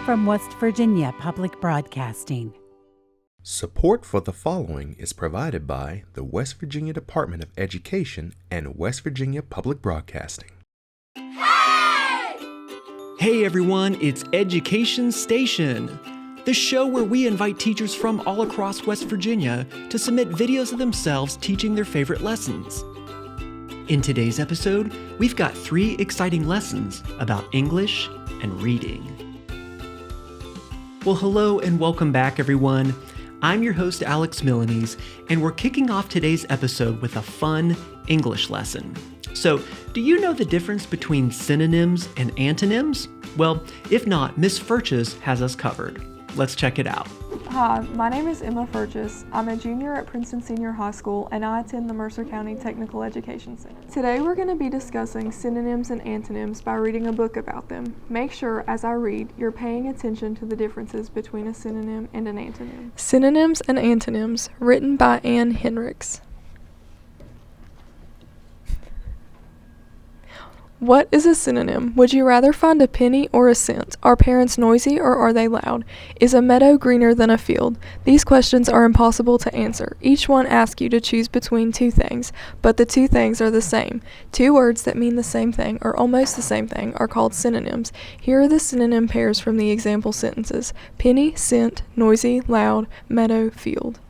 from West Virginia Public Broadcasting. Support for the following is provided by the West Virginia Department of Education and West Virginia Public Broadcasting. Hey everyone, it's Education Station, the show where we invite teachers from all across West Virginia to submit videos of themselves teaching their favorite lessons. In today's episode, we've got 3 exciting lessons about English and reading. Well, hello and welcome back, everyone. I'm your host, Alex Milanese, and we're kicking off today's episode with a fun English lesson. So, do you know the difference between synonyms and antonyms? Well, if not, Miss Furches has us covered. Let's check it out. Hi, my name is Emma Furches. I'm a junior at Princeton Senior High School and I attend the Mercer County Technical Education Center. Today we're going to be discussing synonyms and antonyms by reading a book about them. Make sure as I read, you're paying attention to the differences between a synonym and an antonym. Synonyms and Antonyms, written by Anne Henricks. What is a synonym? Would you rather find a penny or a cent? Are parents noisy or are they loud? Is a meadow greener than a field? These questions are impossible to answer. Each one asks you to choose between 2 things, but the 2 things are the same. 2 words that mean the same thing or almost the same thing are called synonyms. Here are the synonym pairs from the example sentences: penny, cent, noisy, loud, meadow, field.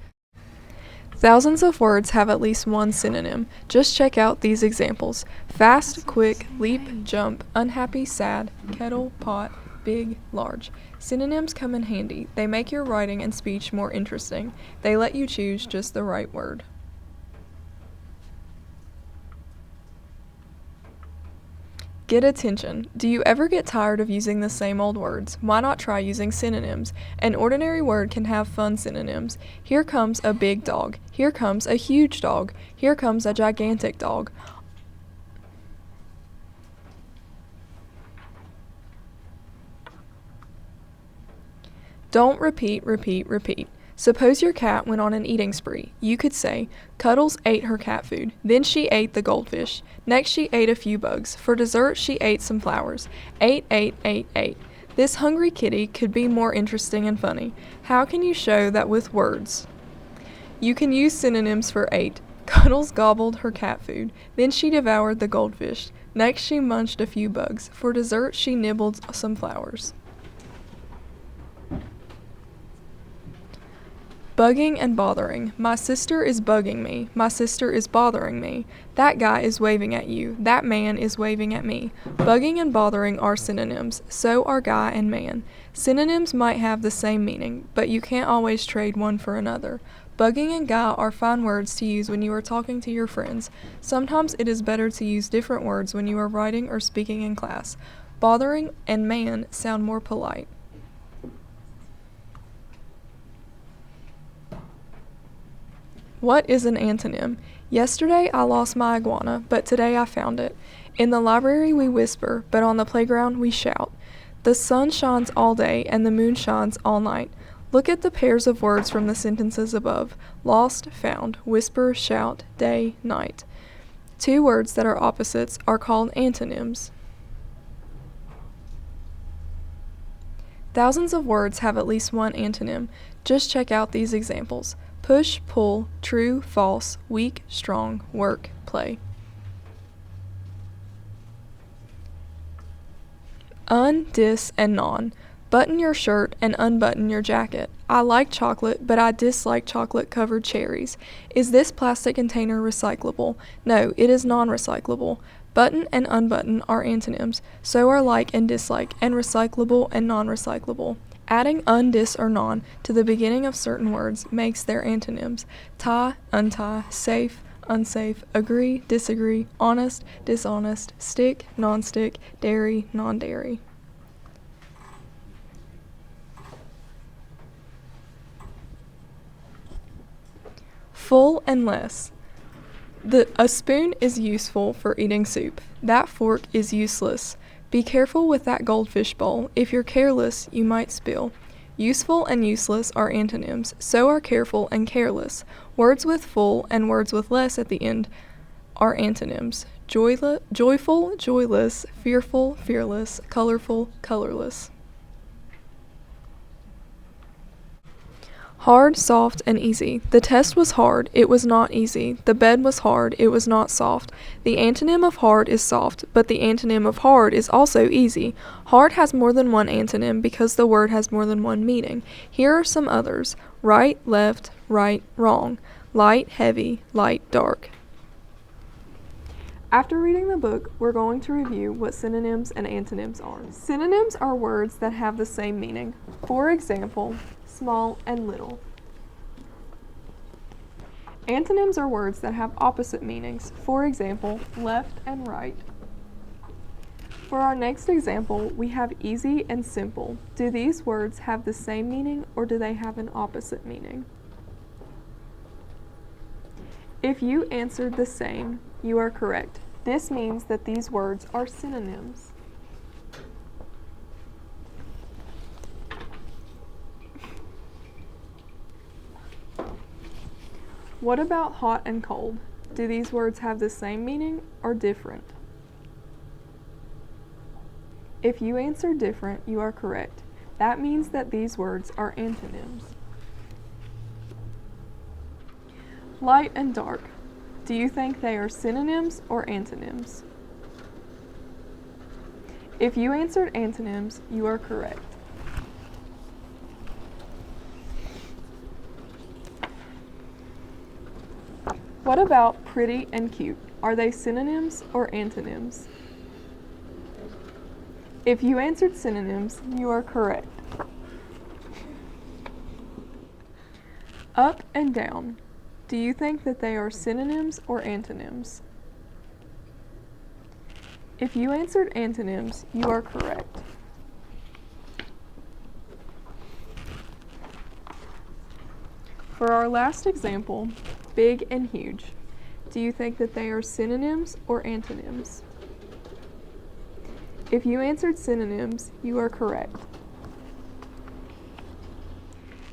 Thousands of words have at least one synonym. Just check out these examples: fast, quick, leap, jump, unhappy, sad, kettle, pot, big, large. Synonyms come in handy. They make your writing and speech more interesting. They let you choose just the right word. Get attention. Do you ever get tired of using the same old words? Why not try using synonyms? An ordinary word can have fun synonyms. Here comes a big dog. Here comes a huge dog. Here comes a gigantic dog. Don't repeat, repeat, repeat. Suppose your cat went on an eating spree. You could say, Cuddles ate her cat food. Then she ate the goldfish. Next she ate a few bugs. For dessert she ate some flowers. Ate, ate, ate, ate. This hungry kitty could be more interesting and funny. How can you show that with words? You can use synonyms for ate. Cuddles gobbled her cat food. Then she devoured the goldfish. Next she munched a few bugs. For dessert she nibbled some flowers. Bugging and bothering. My sister is bugging me. My sister is bothering me. That guy is waving at you. That man is waving at me. Bugging and bothering are synonyms. So are guy and man. Synonyms might have the same meaning, but you can't always trade one for another. Bugging and guy are fine words to use when you are talking to your friends. Sometimes it is better to use different words when you are writing or speaking in class. Bothering and man sound more polite. What is an antonym? Yesterday I lost my iguana, but today I found it. In the library we whisper, but on the playground we shout. The sun shines all day and the moon shines all night. Look at the pairs of words from the sentences above. Lost, found, whisper, shout, day, night. 2 words that are opposites are called antonyms. Thousands of words have at least one antonym. Just check out these examples: push, pull, true, false, weak, strong, work, play. Un, dis, and non. Button your shirt and unbutton your jacket. I like chocolate, but I dislike chocolate-covered cherries. Is this plastic container recyclable? No, it is non-recyclable. Button and unbutton are antonyms. So are like and dislike, and recyclable and non-recyclable. Adding un, dis, or non to the beginning of certain words makes their antonyms: tie, untie, safe, unsafe, agree, disagree, honest, dishonest, stick, non-stick, dairy, non-dairy. Full and less. A spoon is useful for eating soup. That fork is useless. Be careful with that goldfish bowl. If you're careless, you might spill. Useful and useless are antonyms. So are careful and careless. Words with full and words with less at the end are antonyms. Joyful, joyless, fearful, fearless, colorful, colorless. Hard, soft, and easy. The test was hard, it was not easy. The bed was hard, it was not soft. The antonym of hard is soft, but the antonym of hard is also easy. Hard has more than one antonym because the word has more than one meaning. Here are some others: right, left, right, wrong. Light, heavy, light, dark. After reading the book, we're going to review what synonyms and antonyms are. Synonyms are words that have the same meaning. For example, small and little. Antonyms are words that have opposite meanings. For example, left and right. For our next example, we have easy and simple. Do these words have the same meaning or do they have an opposite meaning? If you answered the same, you are correct. This means that these words are synonyms. What about hot and cold? Do these words have the same meaning or different? If you answer different, you are correct. That means that these words are antonyms. Light and dark. Do you think they are synonyms or antonyms? If you answered antonyms, you are correct. What about pretty and cute? Are they synonyms or antonyms? If you answered synonyms, you are correct. Up and down. Do you think that they are synonyms or antonyms? If you answered antonyms, you are correct. For our last example, big and huge. Do you think that they are synonyms or antonyms? If you answered synonyms, you are correct.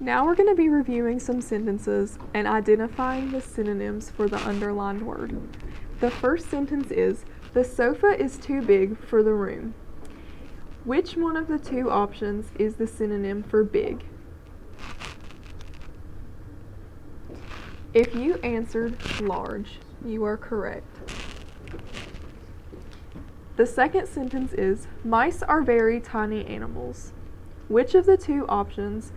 Now we're going to be reviewing some sentences and identifying the synonyms for the underlined word. The first sentence is, the sofa is too big for the room. Which one of the two options is the synonym for big? If you answered large, you are correct. The second sentence is, mice are very tiny animals. Which of the two options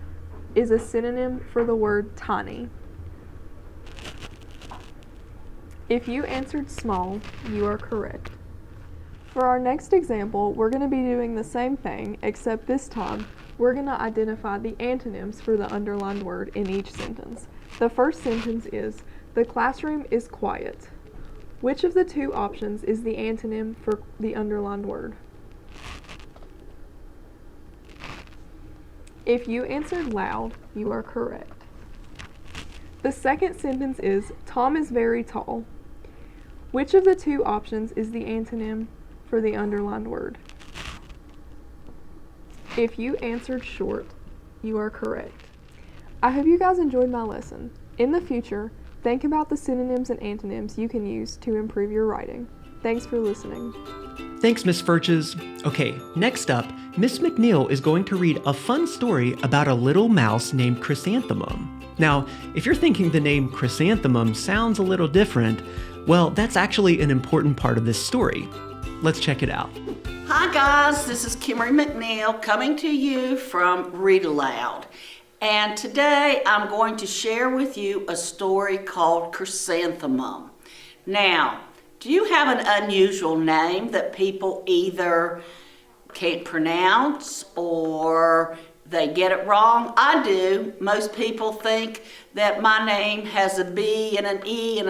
is a synonym for the word tiny? If you answered small, you are correct. For our next example, we're going to be doing the same thing, except this time, we're going to identify the antonyms for the underlined word in each sentence. The first sentence is, the classroom is quiet. Which of the two options is the antonym for the underlined word? If you answered loud, you are correct. The second sentence is, Tom is very tall. Which of the two options is the antonym for the underlined word? If you answered short, you are correct. I hope you guys enjoyed my lesson. In the future, think about the synonyms and antonyms you can use to improve your writing. Thanks for listening. Thanks, Miss Furches. Okay, next up, Miss McNeil is going to read a fun story about a little mouse named Chrysanthemum. Now, if you're thinking the name Chrysanthemum sounds a little different, well, that's actually an important part of this story. Let's check it out. Hi guys, this is Kimary McNeil coming to you from Read Aloud. And today I'm going to share with you a story called Chrysanthemum. Now, do you have an unusual name that people either can't pronounce or they get it wrong? I do. Most people think that my name has a B and an E and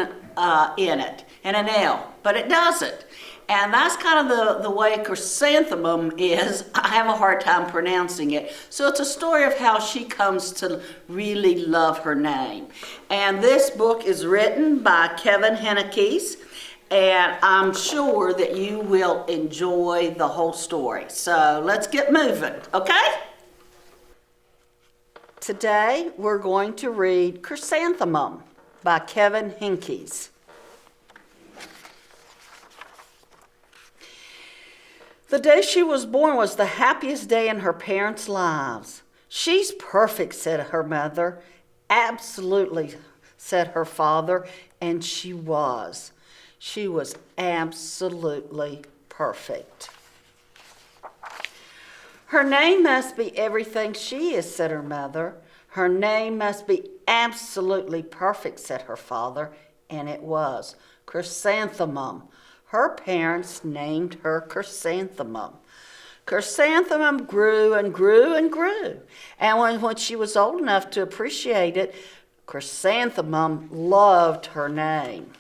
in it and an L, but it doesn't. And that's kind of the way Chrysanthemum is. I have a hard time pronouncing it. So it's a story of how she comes to really love her name. And this book is written by Kevin Hennekes, and I'm sure that you will enjoy the whole story. So let's get moving, okay? Today we're going to read Chrysanthemum by Kevin Hennekes. The day she was born was the happiest day in her parents' lives. She's perfect, said her mother, Absolutely, said her father, and she was. She was absolutely perfect. Her name must be everything she is, said her mother. Her name must be absolutely perfect, said her father, and it was. Chrysanthemum. Her parents named her Chrysanthemum. Chrysanthemum grew and grew and grew, and when she was old enough to appreciate it, Chrysanthemum loved her name.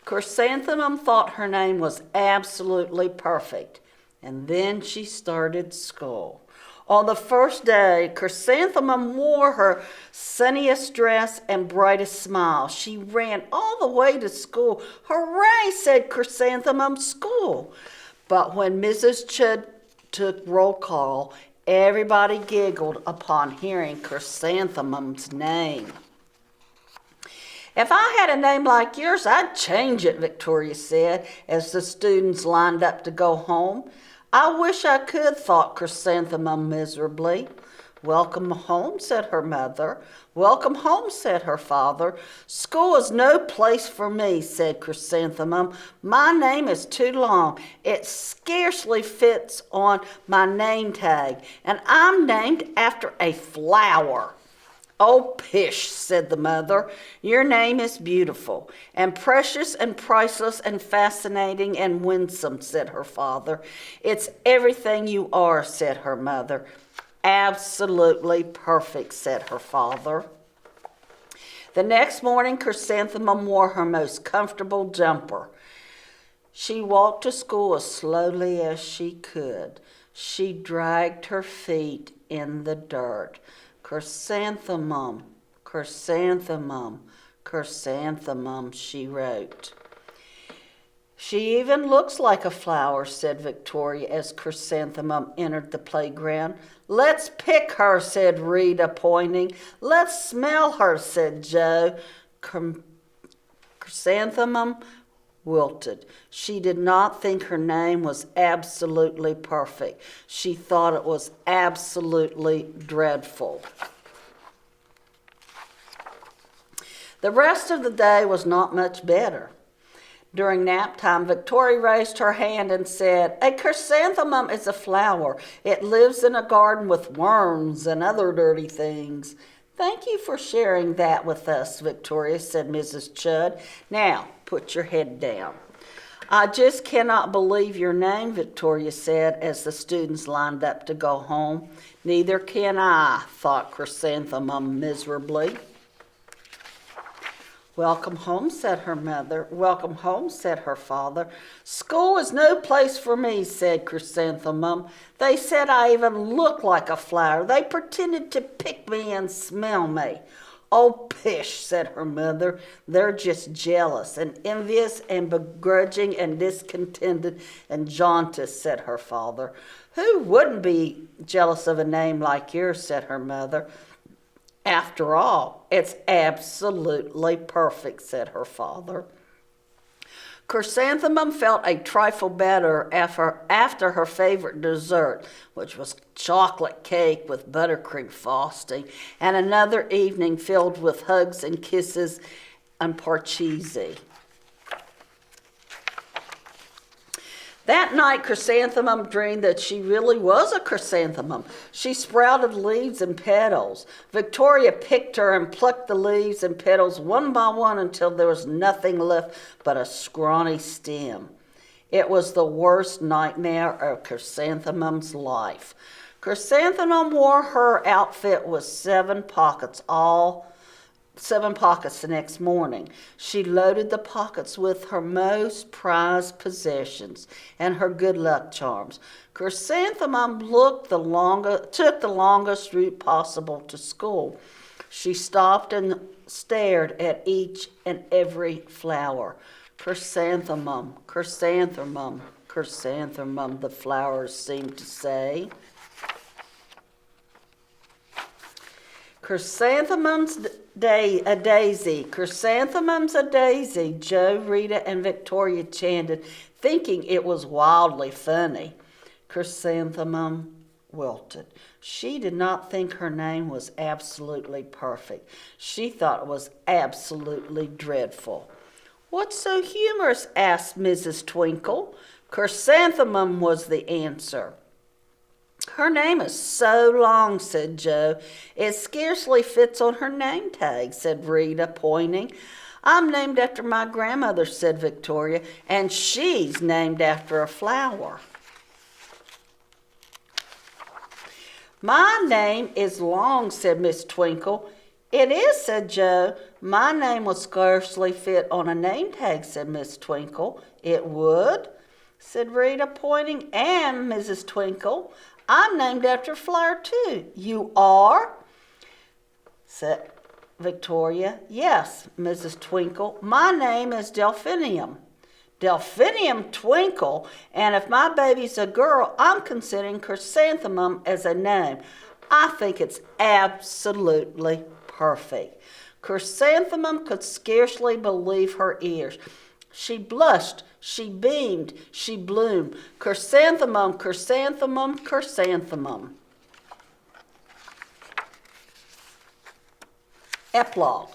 Chrysanthemum thought her name was absolutely perfect, and then she started school. On the first day, Chrysanthemum wore her sunniest dress and brightest smile. She ran all the way to school. Hooray, said Chrysanthemum, school. But when Mrs. Chud took roll call, everybody giggled upon hearing Chrysanthemum's name. If I had a name like yours, I'd change it, Victoria said, as the students lined up to go home. I wish I could, thought Chrysanthemum miserably. Welcome home, said her mother. Welcome home, said her father. School is no place for me, said Chrysanthemum. My name is too long. It scarcely fits on my name tag, and I'm named after a flower. Oh, pish, said the mother. Your name is beautiful, and precious and priceless and fascinating and winsome, said her father. It's everything you are, said her mother. Absolutely perfect, said her father. The next morning, Chrysanthemum wore her most comfortable jumper. She walked to school as slowly as she could. She dragged her feet in the dirt. Chrysanthemum, chrysanthemum, chrysanthemum, she wrote. She even looks like a flower, said Victoria as Chrysanthemum entered the playground. Let's pick her, said Rita, pointing. Let's smell her, said Joe. Chrysanthemum wilted. She did not think her name was absolutely perfect. She thought it was absolutely dreadful. The rest of the day was not much better. During nap time, Victoria raised her hand and said, A chrysanthemum is a flower. It lives in a garden with worms and other dirty things. Thank you for sharing that with us, Victoria, said Mrs. Chud. Now, put your head down. I just cannot believe your name, Victoria said as the students lined up to go home. Neither can I, thought Chrysanthemum miserably. Welcome home, said her mother. Welcome home, said her father. School is no place for me, said Chrysanthemum. They said I even looked like a flower. They pretended to pick me and smell me. Oh, pish, said her mother. They're just jealous and envious and begrudging and discontented and jaundiced, said her father. Who wouldn't be jealous of a name like yours, said her mother. After all, it's absolutely perfect, said her father. Chrysanthemum felt a trifle better after her favorite dessert, which was chocolate cake with buttercream frosting, and another evening filled with hugs and kisses and parcheesi. That night, Chrysanthemum dreamed that she really was a chrysanthemum. She sprouted leaves and petals. Victoria picked her and plucked the leaves and petals one by one until there was nothing left but a scrawny stem. It was the worst nightmare of Chrysanthemum's life. Chrysanthemum wore her outfit with 7 pockets the next morning. She loaded the pockets with her most prized possessions and her good luck charms. Chrysanthemum took the longest route possible to school. She stopped and stared at each and every flower. Chrysanthemum, chrysanthemum, chrysanthemum, the flowers seemed to say. Chrysanthemum's a daisy, chrysanthemum's a daisy, Joe, Rita, and Victoria chanted, thinking it was wildly funny. Chrysanthemum wilted. She did not think her name was absolutely perfect. She thought it was absolutely dreadful. "What's so humorous?" asked Mrs. Twinkle. "Chrysanthemum," was the answer. "Her name is so long," said Joe. "It scarcely fits on her name tag," said Rita, pointing. "I'm named after my grandmother," said Victoria, "and she's named after a flower." "My name is Long," said Miss Twinkle. "It is," said Joe. "My name would scarcely fit on a name tag," said Miss Twinkle. "It would?" said Rita, pointing. "And Mrs. Twinkle, I'm named after a flower too." "You are?" said Victoria. "Yes, Mrs. Twinkle. My name is Delphinium." "Delphinium Twinkle, and if my baby's a girl, I'm considering Chrysanthemum as a name. I think it's absolutely perfect." Chrysanthemum could scarcely believe her ears. She blushed, she beamed, she bloomed. Chrysanthemum, chrysanthemum, chrysanthemum. Epilogue.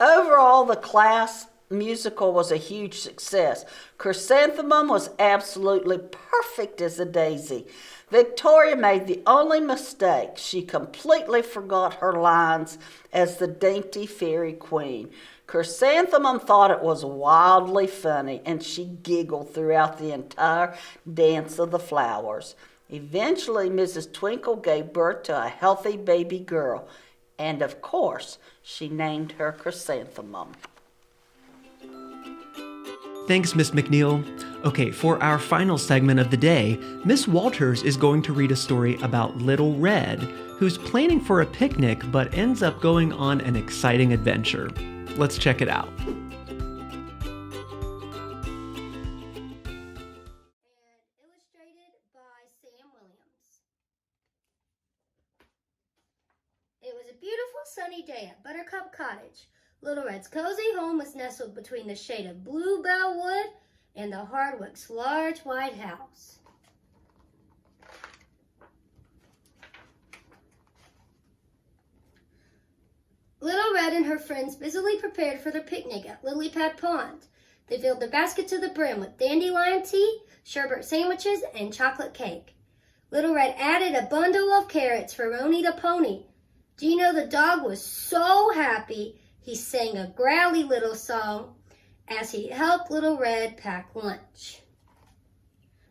Overall, the class musical was a huge success. Chrysanthemum was absolutely perfect as a daisy. Victoria made the only mistake. She completely forgot her lines as the dainty fairy queen. Chrysanthemum thought it was wildly funny, and she giggled throughout the entire dance of the flowers. Eventually, Mrs. Twinkle gave birth to a healthy baby girl, and of course, she named her Chrysanthemum. Thanks, Miss McNeil. Okay, for our final segment of the day, Miss Walters is going to read a story about Little Red, who's planning for a picnic but ends up going on an exciting adventure. Let's check it out. Illustrated by Sam Williams. It was a beautiful sunny day at Buttercup Cottage. Little Red's cozy home was nestled between the shade of bluebell wood and the hardwood's large white house. Little Red and her friends busily prepared for their picnic at Lily Pad Pond. They filled their basket to the brim with dandelion tea, sherbet sandwiches, and chocolate cake. Little Red added a bundle of carrots for Roni the pony. Do you know the dog was so happy he sang a growly little song as he helped Little Red pack lunch.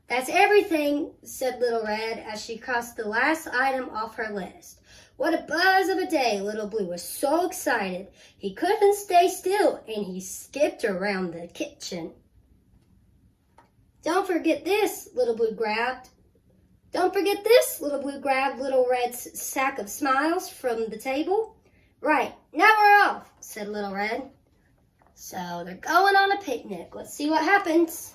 "That's everything," said Little Red as she crossed the last item off her list. What a buzz of a day! Little Blue was so excited he couldn't stay still, and he skipped around the kitchen. Don't forget this, Little Blue grabbed Little Red's sack of smiles from the table. "Right, now we're off," said Little Red. So they're going on a picnic. Let's see what happens.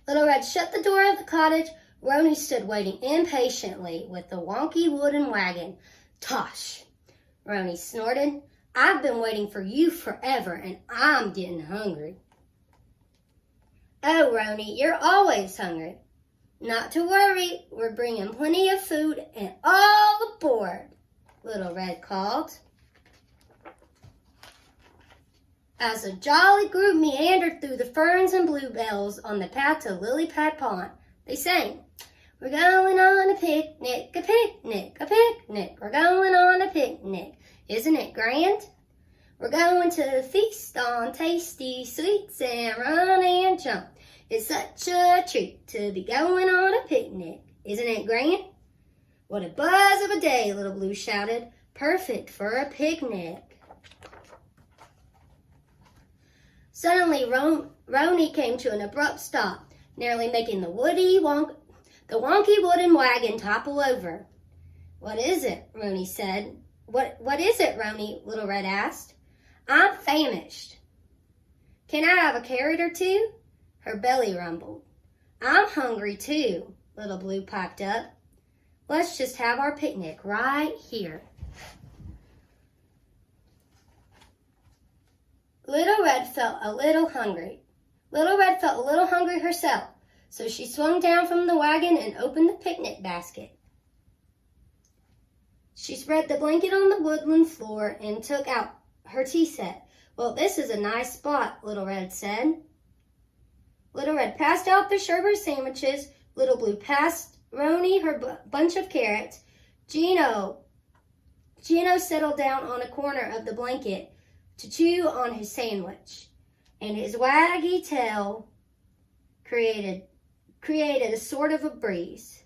Little Red shut the door of the cottage. Roni stood waiting impatiently with the wonky wooden wagon. "Tosh," Roni snorted. "I've been waiting for you forever, and I'm getting hungry." "Oh, Roni, you're always hungry." "Not to worry, we're bringing plenty of food and all aboard," Little Red called. As a jolly group meandered through the ferns and bluebells on the path to Lily Pad Pond, they sang, "We're going on a picnic, a picnic, a picnic. We're going on a picnic. Isn't it grand? We're going to feast on tasty sweets and run and jump. It's such a treat to be going on a picnic. Isn't it grand?" "What a buzz of a day," Little Blue shouted. "Perfect for a picnic." Suddenly, Roni came to an abrupt stop, nearly making the wonky wooden wagon topple over. "What is it?" Roni said. What is it, Roni?" Little Red asked. "I'm famished." "Can I have a carrot or two?" Her belly rumbled. "I'm hungry too," Little Blue piped up. "Let's just have our picnic right here." Little Red felt a little hungry. Little Red felt a little hungry herself, So she swung down from the wagon and opened the picnic basket. She spread the blanket on the woodland floor and took out her tea set. "Well, this is a nice spot," Little Red said. Little Red passed out the sherbet sandwiches. Little Blue passed Roni her bunch of carrots. Gino settled down on a corner of the blanket to chew on his sandwich, and his waggy tail created a sort of a breeze.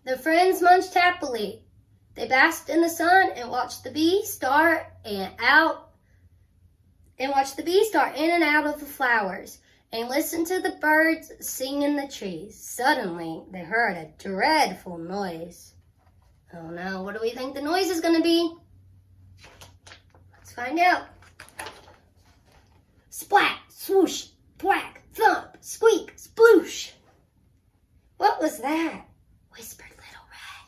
The friends munched happily. They basked in the sun and watched the bee start in and out of the flowers and listened to the birds sing in the trees. Suddenly, they heard a dreadful noise. Oh no, what do we think the noise is going to be? Let's find out. Splat, swoosh, thwack, thump, squeak, sploosh. What was that? Whispered Little Red.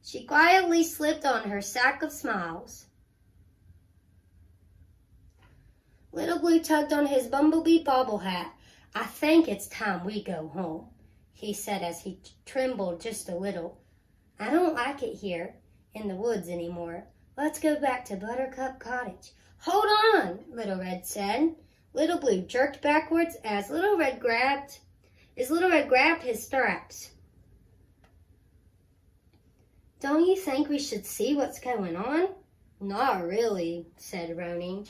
She quietly slipped on her sack of smiles. Little Blue tugged on his bumblebee bobble hat. "I think it's time we go home," he said as he trembled just a little. "I don't like it here in the woods anymore. Let's go back to Buttercup Cottage." "Hold on," Little Red said. Little Blue jerked backwards as Little Red grabbed his straps. "Don't you think we should see what's going on?" "Not really," said Roni.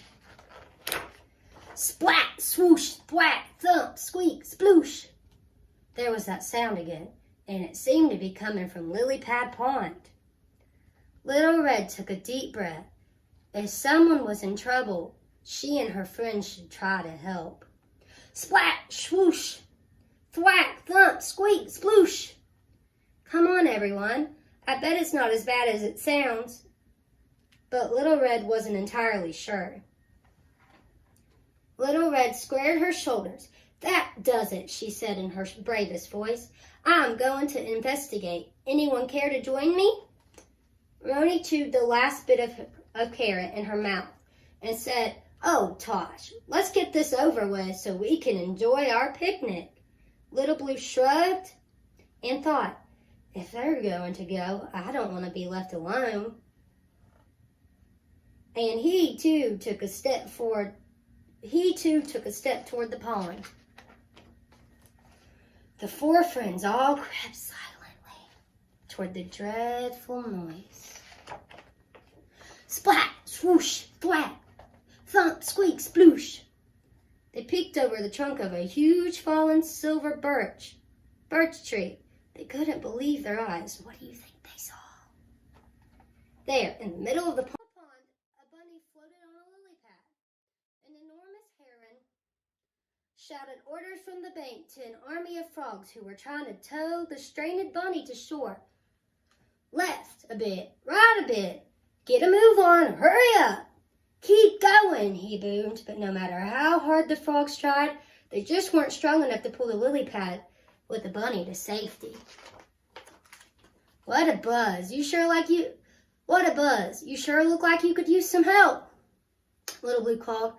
Splat, swoosh, thwack, thump, squeak, sploosh. There was that sound again, and it seemed to be coming from Lily Pad Pond. Little Red took a deep breath. If someone was in trouble, she and her friends should try to help. Splat, swoosh, thwack, thump, squeak, sploosh. Come on, everyone. I bet it's not as bad as it sounds. But Little Red wasn't entirely sure. Little Red squared her shoulders. "That does it," she said in her bravest voice. "I'm going to investigate. Anyone care to join me?" Roni chewed the last bit of carrot in her mouth and said, "Oh, Tosh, let's get this over with so we can enjoy our picnic." Little Blue shrugged and thought, if they're going to go, I don't want to be left alone. And he too took a step toward the pond. The four friends all crept silently toward the dreadful noise. Splat, swoosh, thwack, thump, squeak, sploosh. They peeked over the trunk of a huge fallen silver birch tree. They couldn't believe their eyes. What do you think they saw? There, in the middle of the pond, a bunny floated on a lily pad. An enormous heron shouted orders from the bank to an army of frogs who were trying to tow the stranded bunny to shore. Left a bit, right a bit. Get a move on, hurry up. Keep going, he boomed, but no matter how hard the frogs tried, they just weren't strong enough to pull the lily pad with the bunny to safety. What a buzz. You sure look like you could use some help. Little Blue called.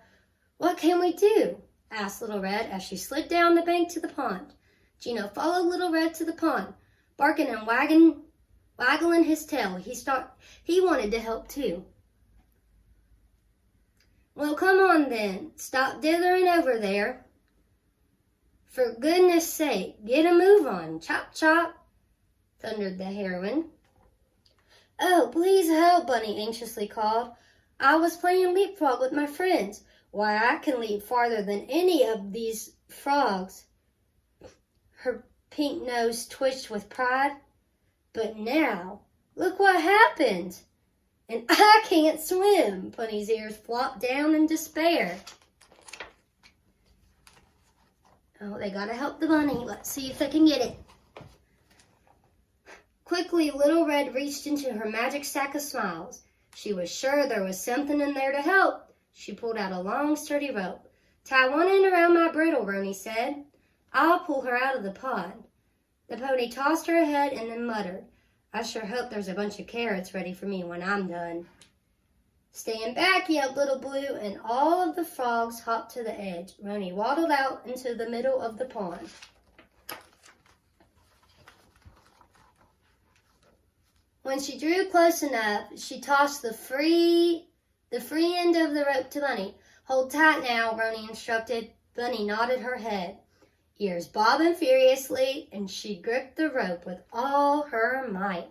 What can we do? Asked Little Red as she slid down the bank to the pond. Gino followed Little Red to the pond, barking and waggling his tail. He wanted to help too. Well, come on then. Stop dithering over there. For goodness sake, get a move on. Chop, chop, thundered the heron. Oh, please help, Bunny anxiously called. I was playing leapfrog with my friends. Why, I can leap farther than any of these frogs. Her pink nose twitched with pride. But now, look what happened. And I can't swim. Bunny's ears flopped down in despair. Oh, they gotta help the bunny. Let's see if they can get it. Quickly, Little Red reached into her magic sack of smiles. She was sure there was something in there to help. She pulled out a long, sturdy rope. Tie one end around my bridle, Roni said. I'll pull her out of the pond. The pony tossed her head and then muttered, I sure hope there's a bunch of carrots ready for me when I'm done. Stand back, yelled Little Blue, and all of the frogs hopped to the edge. Roni waddled out into the middle of the pond. When she drew close enough, she tossed the free end of the rope to Bunny. Hold tight now, Roni instructed. Bunny nodded her head, ears bobbing furiously, and she gripped the rope with all her might.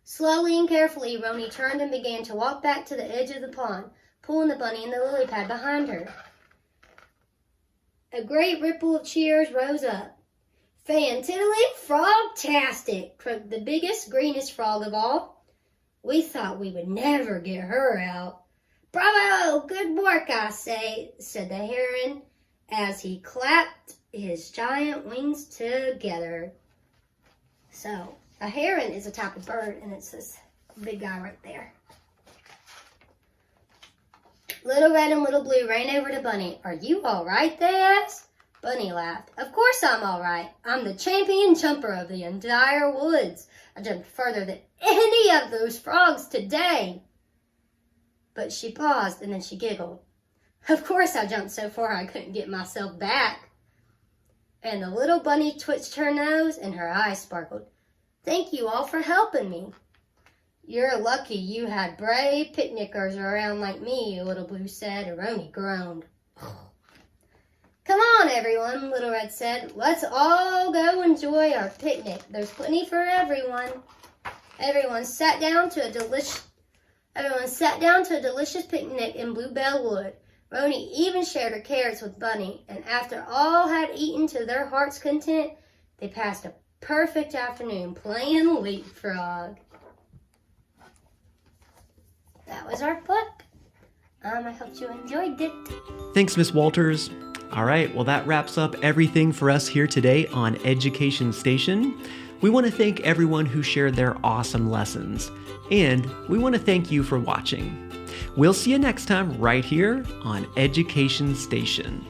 Slowly and carefully, Roni turned and began to walk back to the edge of the pond, pulling the bunny and the lily pad behind her. A great ripple of cheers rose up. "Fantiddly frog-tastic," croaked the biggest, greenest frog of all. "We thought we would never get her out." "Bravo! Good work, I say," said the heron as he clapped his giant wings together. So, a heron is a type of bird, and it's this big guy right there. Little Red and Little Blue ran over to Bunny. "Are you all right?" they asked. Bunny laughed. "Of course I'm all right. I'm the champion jumper of the entire woods. I jumped further than any of those frogs today." But she paused and then she giggled. "Of course I jumped so far I couldn't get myself back." And the little bunny twitched her nose and her eyes sparkled. "Thank you all for helping me." "You're lucky you had brave picnickers around like me," Little Blue said, and Roni groaned. "Come on, everyone," Little Red said. "Let's all go enjoy our picnic. There's plenty for everyone." Everyone sat down to a delicious picnic in Bluebell Wood. Roni even shared her carrots with Bunny, and after all had eaten to their heart's content, they passed a perfect afternoon playing leapfrog. That was our book. I hope you enjoyed it. Thanks, Miss Walters. All right, well, that wraps up everything for us here today on Education Station. We want to thank everyone who shared their awesome lessons, and we want to thank you for watching. We'll see you next time right here on Education Station.